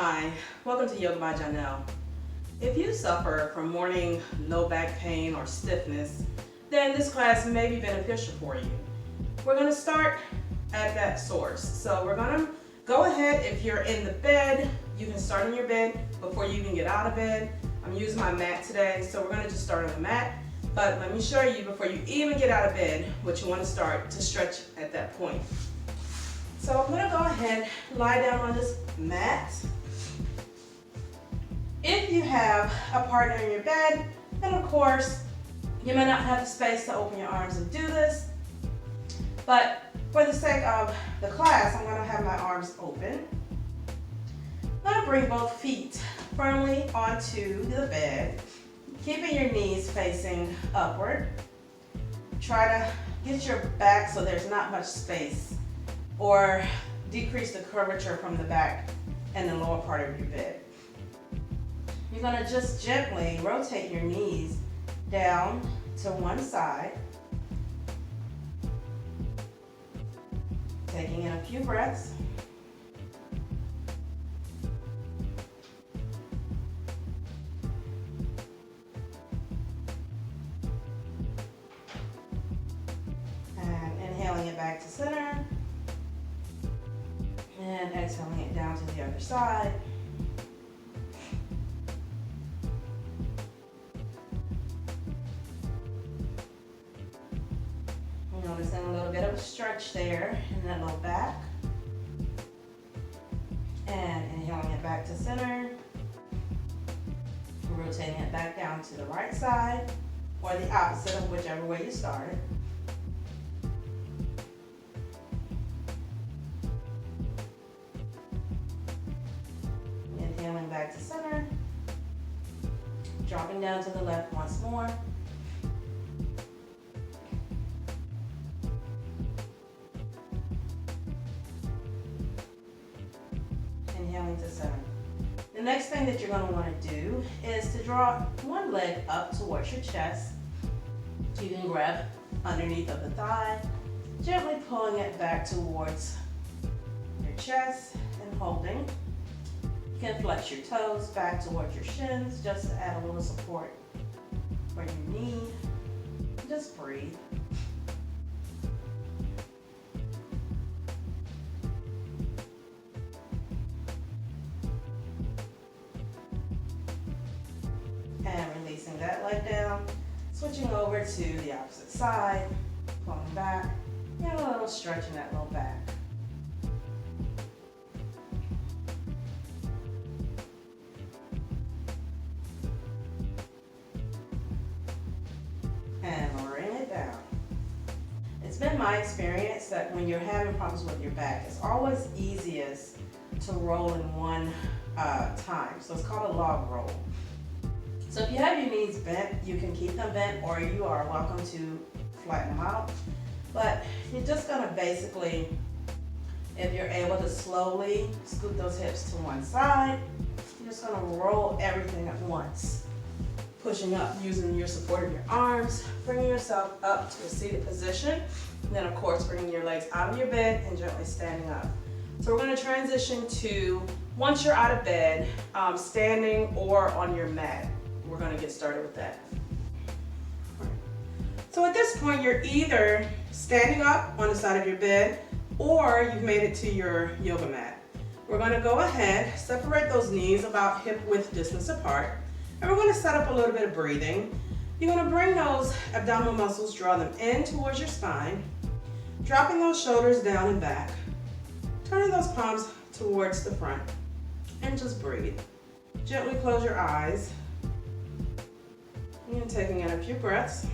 Hi, welcome to Yoga by Janelle. If you suffer from morning low back pain or stiffness, then this class may be beneficial for you. We're going to start at that source. So we're going to go ahead, if you're in the bed, you can start in your bed before you even get out of bed. I'm using my mat today, so we're going to just start on the mat. But let me show you before you even get out of bed what you want to start to stretch at that point. So I'm going to go ahead, lie down on this mat. If you have a partner in your bed, then of course, you may not have the space to open your arms and do this. But for the sake of the class, I'm going to have my arms open. I'm going to bring both feet firmly onto the bed, keeping your knees facing upward. Try to get your back so there's not much space, or decrease the curvature from the back and the lower part of your bed. You're going to just gently rotate your knees down to one side, taking in a few breaths. And inhaling it back to center. And exhaling it down to the other side. Noticing a little bit of a stretch there in that low back. And inhaling it back to center. Rotating it back down to the right side, or the opposite of whichever way you started. Inhaling back to center. Dropping down to the left once more. Inhaling to center. The next thing that you're going to want to do is to draw one leg up towards your chest. You can grab underneath of the thigh, gently pulling it back towards your chest and holding. You can flex your toes back towards your shins just to add a little support for your knee. Just breathe. And releasing that leg down, switching over to the opposite side, pulling back, and a little stretch in that low back. And lowering it down. It's been my experience that when you're having problems with your back, it's always easiest to roll in one time. So it's called a log roll. So if you have your knees bent, you can keep them bent, or you are welcome to flatten them out. But you're just going to basically, if you're able to slowly scoot those hips to one side, you're just going to roll everything at once. Pushing up using your support of your arms, bringing yourself up to a seated position. And then of course bringing your legs out of your bed and gently standing up. So we're going to transition to, once you're out of bed, standing or on your mat. We're going to get started with that. So at this point, you're either standing up on the side of your bed or you've made it to your yoga mat. We're going to go ahead, separate those knees about hip width distance apart, and we're going to set up a little bit of breathing. You're going to bring those abdominal muscles, draw them in towards your spine, dropping those shoulders down and back, turning those palms towards the front, and just breathe. Gently close your eyes. And taking in a few breaths.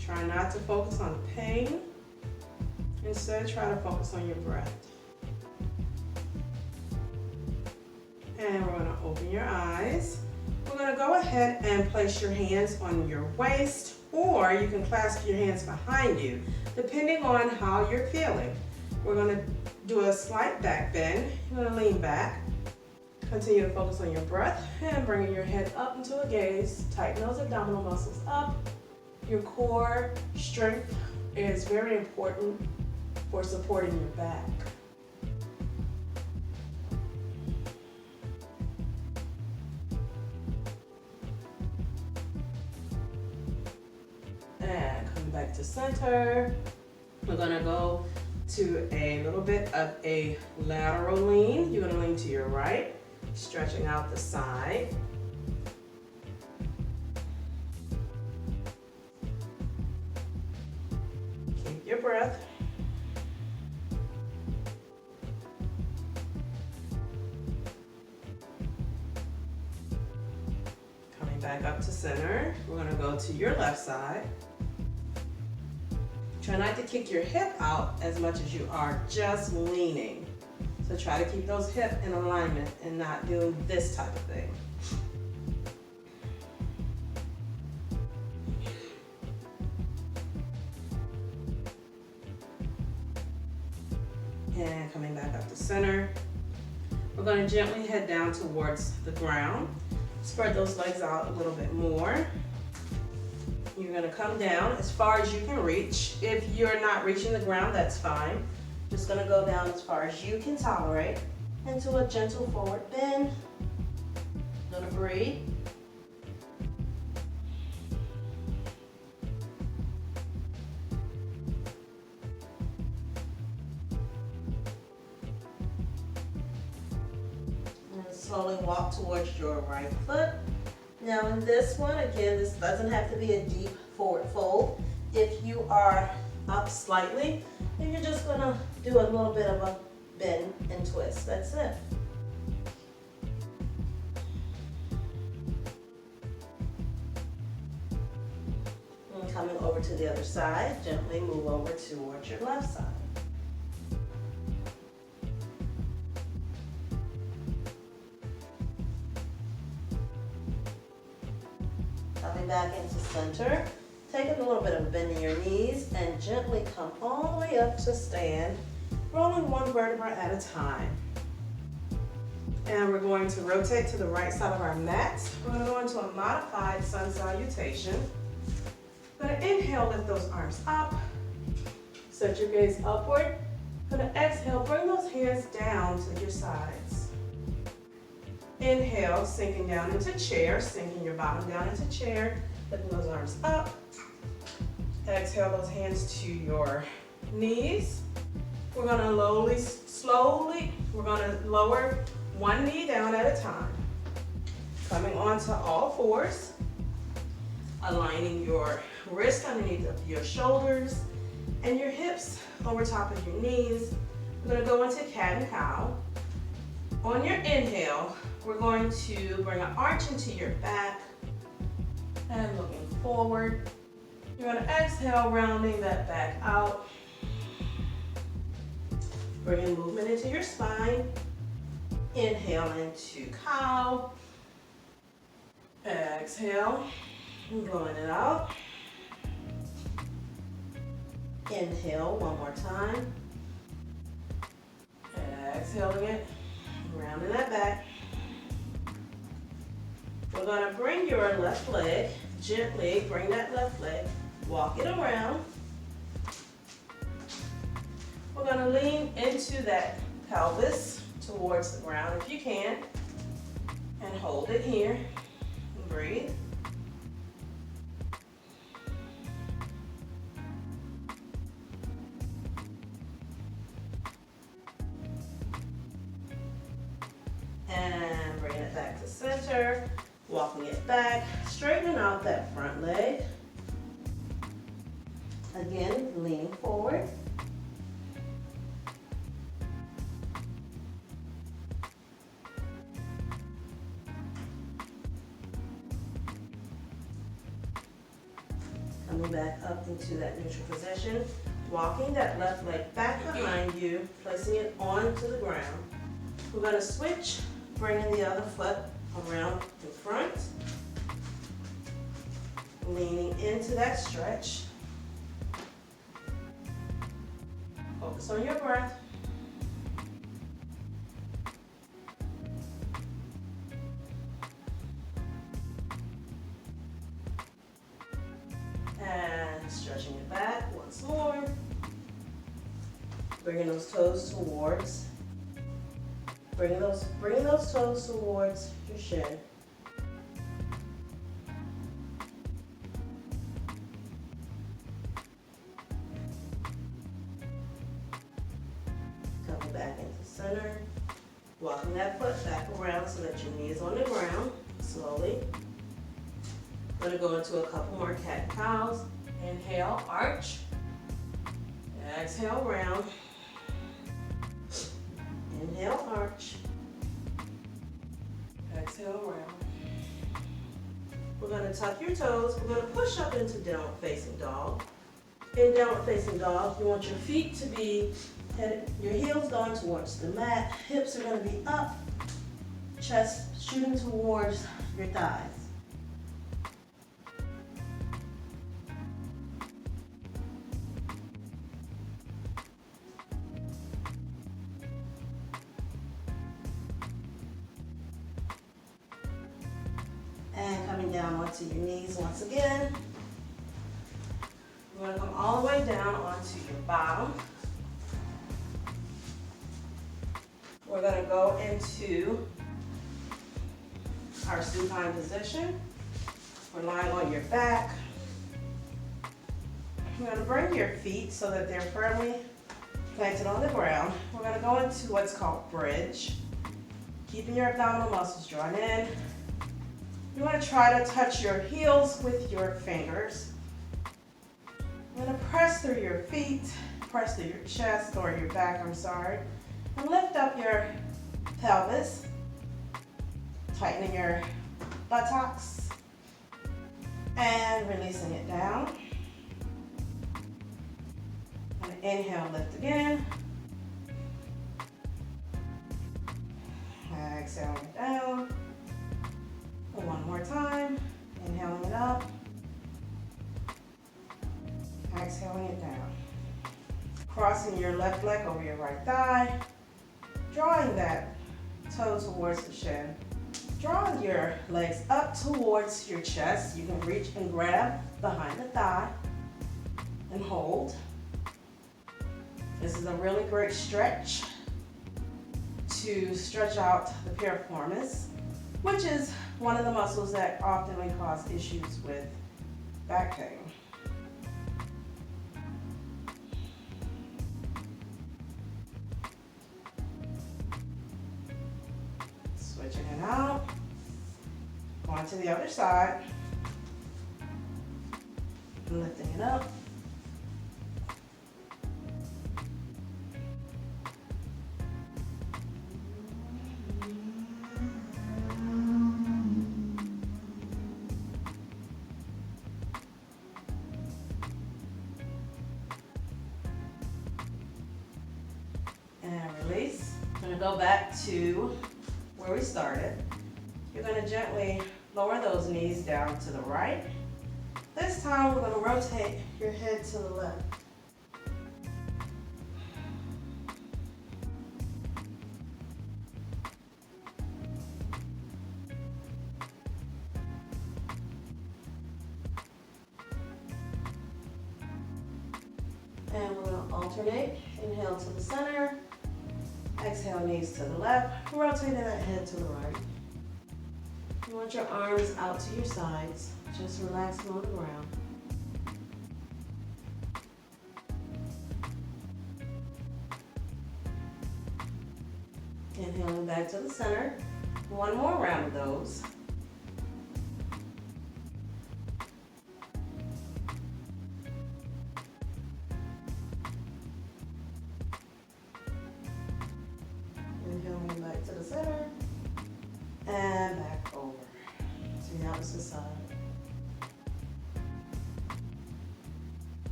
Try not to focus on the pain. Instead, try to focus on your breath. And we're going to open your eyes. We're going to go ahead and place your hands on your waist, or you can clasp your hands behind you, depending on how you're feeling. We're going to do a slight back bend. You're going to lean back. Continue to focus on your breath and bringing your head up into a gaze. Tighten those abdominal muscles up. Your core strength is very important for supporting your back. And coming back to center, we're gonna go to a little bit of a lateral lean. You're gonna lean to your right, stretching out the side. Keep your breath. Coming back up to center, we're gonna go to your left side. Try not to kick your hip out as much as you are just leaning. So try to keep those hips in alignment and not doing this type of thing. And coming back up to center. We're going to gently head down towards the ground. Spread those legs out a little bit more. You're going to come down as far as you can reach. If you're not reaching the ground, that's fine. Just going to go down as far as you can tolerate into a gentle forward bend. Going to breathe. And slowly walk towards your right foot. Now in this one, again, this doesn't have to be a deep forward fold. If you are up slightly, then you're just gonna do a little bit of a bend and twist. That's it. And coming over to the other side, gently move over towards your left side. Coming back into center, taking a little bit of a bend in your knees and gently come all the way up to stand, rolling one vertebra at a time. And we're going to rotate to the right side of our mat. We're going to go into a modified sun salutation. We're going to inhale, lift those arms up, set your gaze upward. Going to exhale, bring those hands down to your sides. Inhale, sinking down into chair, sinking your bottom down into chair, lifting those arms up. Exhale those hands to your knees. We're going to slowly, we're going to lower one knee down at a time. Coming onto all fours, aligning your wrist underneath of your shoulders and your hips over top of your knees. We're going to go into cat and cow. On your inhale, we're going to bring an arch into your back and looking forward. You're going to exhale, rounding that back out. Bringing movement into your spine. Inhale into cow. Exhale, blowing it out. Inhale one more time. Exhaling it, rounding that back. We're going to bring your left leg, gently bring that left leg, walk it around. We're going to lean into that pelvis towards the ground if you can, and hold it here, and breathe. And bringing it back to center, walking it back, straightening out that front leg. Again, leaning forward. Coming back up into that neutral position, walking that left leg back behind you, placing it onto the ground. We're going to switch, bringing the other foot around in front, leaning into that stretch. Focus on your breath. And stretching it back, 1, once more. Bringing those toes towards, bringing those toes towards your shin. Coming back into center. Walking that foot back around so that your knee is on the ground, slowly. I'm gonna go into a couple more cat and cows. Inhale, arch. Exhale, round. Inhale, arch. Exhale, round. We're gonna tuck your toes. We're gonna push up into downward facing dog. In downward facing dog, you want your feet to be headed, your heels going towards the mat. Hips are gonna be up. Chest shooting towards your thighs. And coming down onto your knees once again. We're gonna come all the way down onto your bottom. We're gonna go into our supine position. We're lying on your back. We're gonna bring your feet so that they're firmly planted on the ground. We're gonna go into what's called bridge. Keeping your abdominal muscles drawn in. You want to try to touch your heels with your fingers. I'm going to press through your feet, press through your chest or your back, and lift up your pelvis, tightening your buttocks, and releasing it down. And inhale, lift again. Exhaling it down. One more time, inhaling it up, exhaling it down. Crossing your left leg over your right thigh, drawing that toe towards the shin, drawing your legs up towards your chest. You can reach and grab behind the thigh and hold. This is a really great stretch to stretch out the piriformis, which is one of the muscles that often cause issues with back pain. Switching it out. Going to the other side. Lifting it up. Release. I'm going to go back to where we started. You're going to gently lower those knees down to the right. This time we're going to rotate your head to the left. And we're going to alternate. Inhale to the center. Exhale, knees to the left. Rotating that head to the right. You want your arms out to your sides. Just relax them on the ground. Inhaling back to the center. One more round of those. Inhaling back to the center. And back over to the opposite side.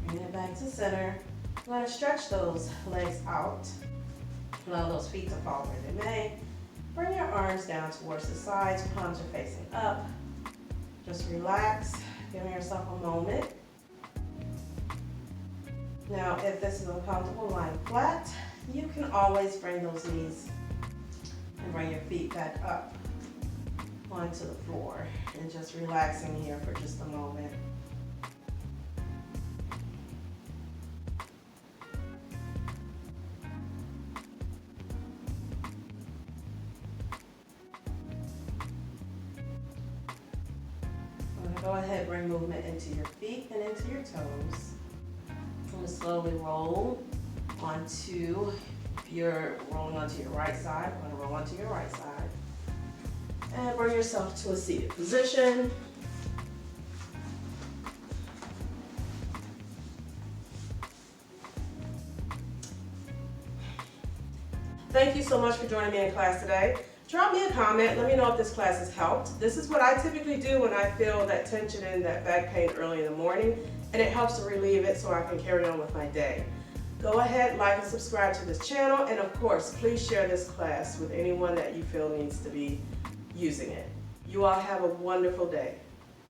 Bring it back to center. You want to stretch those legs out. Allow those feet to fall where they may. Bring your arms down towards the sides. Palms are facing up. Just relax, giving yourself a moment. Now, if this is uncomfortable, lying flat, you can always bring those knees and bring your feet back up onto the floor and just relaxing here for just a moment. Go ahead, bring movement into your feet and into your toes. I'm going to slowly roll onto, if you're rolling onto your right side, I'm going to roll onto your right side. And bring yourself to a seated position. Thank you so much for joining me in class today. Drop me a comment, let me know if this class has helped. This is what I typically do when I feel that tension and that back pain early in the morning, and it helps to relieve it so I can carry on with my day. Go ahead, like and subscribe to this channel, and of course, please share this class with anyone that you feel needs to be using it. You all have a wonderful day.